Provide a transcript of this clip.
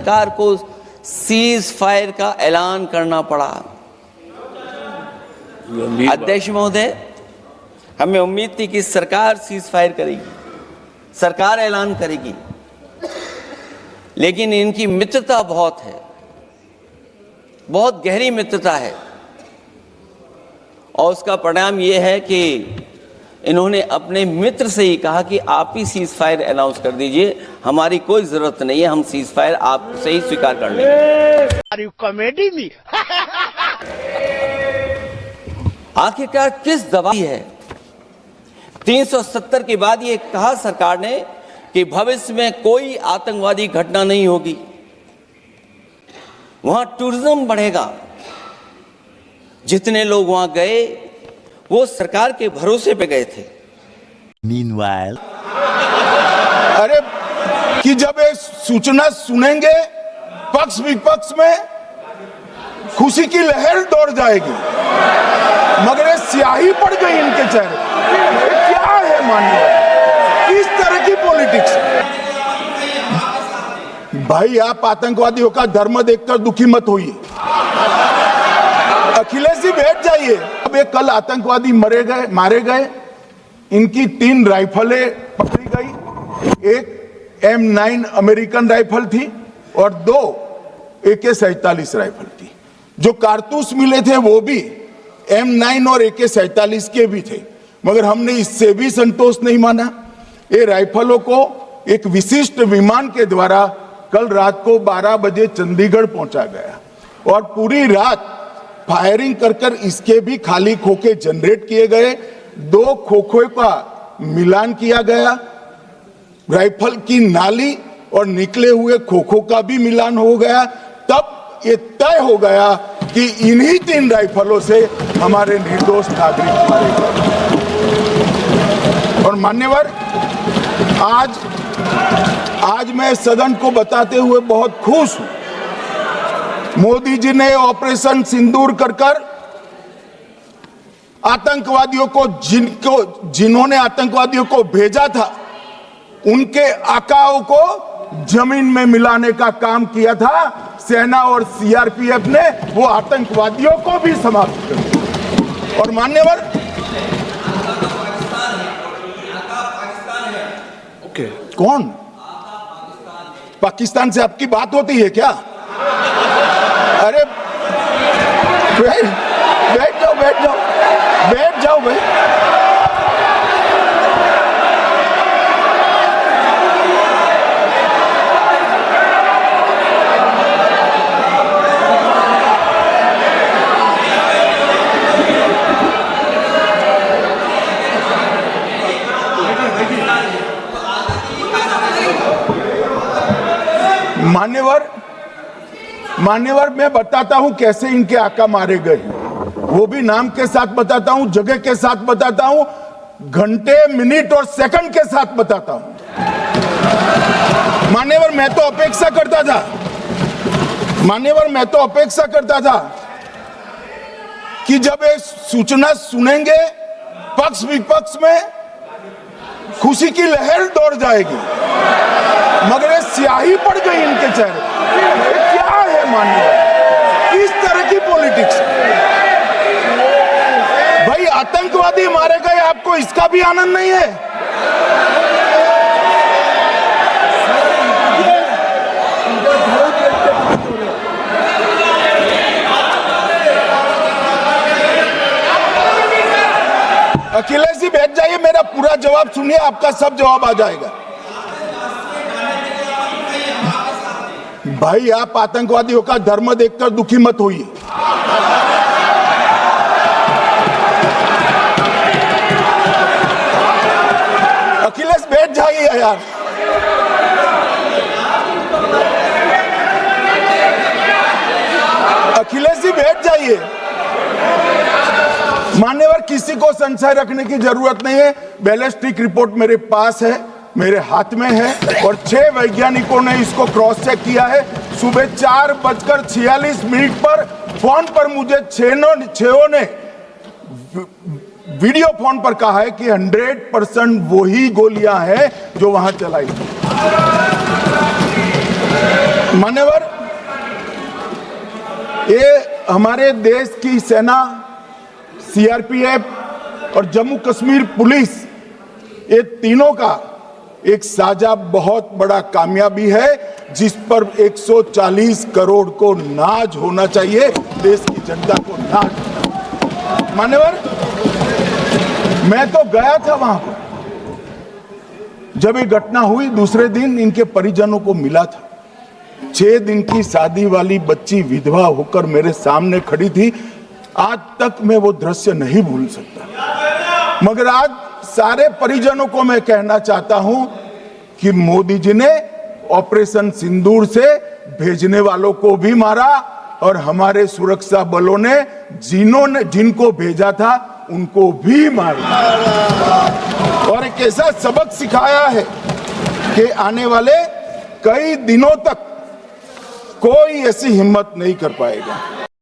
सरकार को cease fire का ऐलान करना पड़ा। अध्यक्ष महोदय, हमें उम्मीद थी कि सरकार सीज फायर करेगी, सरकार ऐलान करेगी, लेकिन इनकी मित्रता बहुत है, बहुत गहरी मित्रता है, और उसका परिणाम यह है कि इन्होंने अपने मित्र से ही कहा कि आप ही सीज फायर अनाउंस कर दीजिए, हमारी कोई जरूरत नहीं है, हम सीज फायर आपसे ही स्वीकार कर लेंगे। कॉमेडी में आखिरकार किस दबाव है? 370 के बाद ये कहा सरकार ने कि भविष्य में कोई आतंकवादी घटना नहीं होगी, वहां टूरिज्म बढ़ेगा। जितने लोग वहां गए वो सरकार के भरोसे पे गए थे। Meanwhile, अरे कि जब ये सूचना सुनेंगे पक्ष विपक्ष में खुशी की लहर दौड़ जाएगी, मगर ये स्याही पड़ गई इनके चेहरे। ये क्या है माननीय, किस तरह की पॉलिटिक्स? भाई आप आतंकवादियों का धर्म देखकर दुखी मत होइए। अखिलेश जी बैठ जाइए। अब ये कल आतंकवादी मारे गए, इनकी 3 राइफलें पकड़ी गई, एक M9 अमेरिकन राइफल थी और 2 AK-47 राइफल थी। जो कारतूस मिले थे वो भी M9 और AK-47 के भी थे, मगर हमने इससे भी संतोष नहीं माना। ये राइफलों को एक विशिष्ट विमान के द्वारा कल रात को 12 बजे चंडीगढ़ पहुंचा गया और पूरी रात फायरिंग कर इसके भी खाली खोखे जनरेट किए गए। 2 खोखों का मिलान किया गया, राइफल की नाली और निकले हुए खोखों का भी मिलान हो गया। तब ये तय हो गया कि इन्हीं 3 राइफलों से हमारे निर्दोष नागरिक मारे गए। और मान्यवर, आज मैं सदन को बताते हुए बहुत खुश हूं। मोदी जी ने ऑपरेशन सिंदूर कर आतंकवादियों को जिन्होंने आतंकवादियों को भेजा था उनके आकाओं को जमीन में मिलाने का काम किया था। सेना और CRPF ने वो आतंकवादियों को भी समाप्त कर दिया। और मान्यवर, कौन पाकिस्तान से आपकी बात होती है क्या? अरे बैठ जाओ भाई। मान्यवर, मैं बताता हूं कैसे इनके आका मारे गए, वो भी नाम के साथ बताता हूं, जगह के साथ बताता हूं, घंटे, मिनट और सेकंड के साथ बताता हूं। मान्यवर, मैं तो अपेक्षा करता था कि जब ये सूचना सुनेंगे पक्ष विपक्ष में खुशी की लहर दौड़ जाएगी, मगर ये स्याही पड़ गई इनके चेहरे। ये क्या है माननीय, किस तरह की पॉलिटिक्स? भाई आतंकवादी मारे गए, आपको इसका भी आनंद नहीं है? अखिलेश जी बैठ जाइए, मेरा पूरा जवाब सुनिए, आपका सब जवाब आ जाएगा। भाई आप आतंकवादियों का धर्म देखकर दुखी मत होइए। अखिलेश बैठ जाइए यार। अखिलेश जी बैठ जाइए। मान्यवर, किसी को संशय रखने की जरूरत नहीं है। बैलिस्टिक रिपोर्ट मेरे पास है, मेरे हाथ में है, और 6 वैज्ञानिकों ने इसको क्रॉस चेक किया है। सुबह 4:46 पर फोन पर मुझे 6 ने वीडियो फोन पर कहा है कि 100% वही गोलियां हैं जो वहां चलाई। मान्यवर, ये हमारे देश की सेना, सीआरपीएफ और जम्मू कश्मीर पुलिस, ये तीनों का एक साझा बहुत बड़ा कामयाबी है, जिस पर 140 करोड़ को नाज होना चाहिए, देश की जनता को नाज। मान्यवर, मैं तो गया था वहां पर जब ये घटना हुई, दूसरे दिन इनके परिजनों को मिला था। 6 दिन की शादी वाली बच्ची विधवा होकर मेरे सामने खड़ी थी। आज तक मैं वो दृश्य नहीं भूल सकता। मगर आज सारे परिजनों को मैं कहना चाहता हूं कि मोदी जी ने ऑपरेशन सिंदूर से भेजने वालों को भी मारा और हमारे सुरक्षा बलों ने जिनको भेजा था उनको भी मारा, और एक ऐसा सबक सिखाया है कि आने वाले कई दिनों तक कोई ऐसी हिम्मत नहीं कर पाएगा।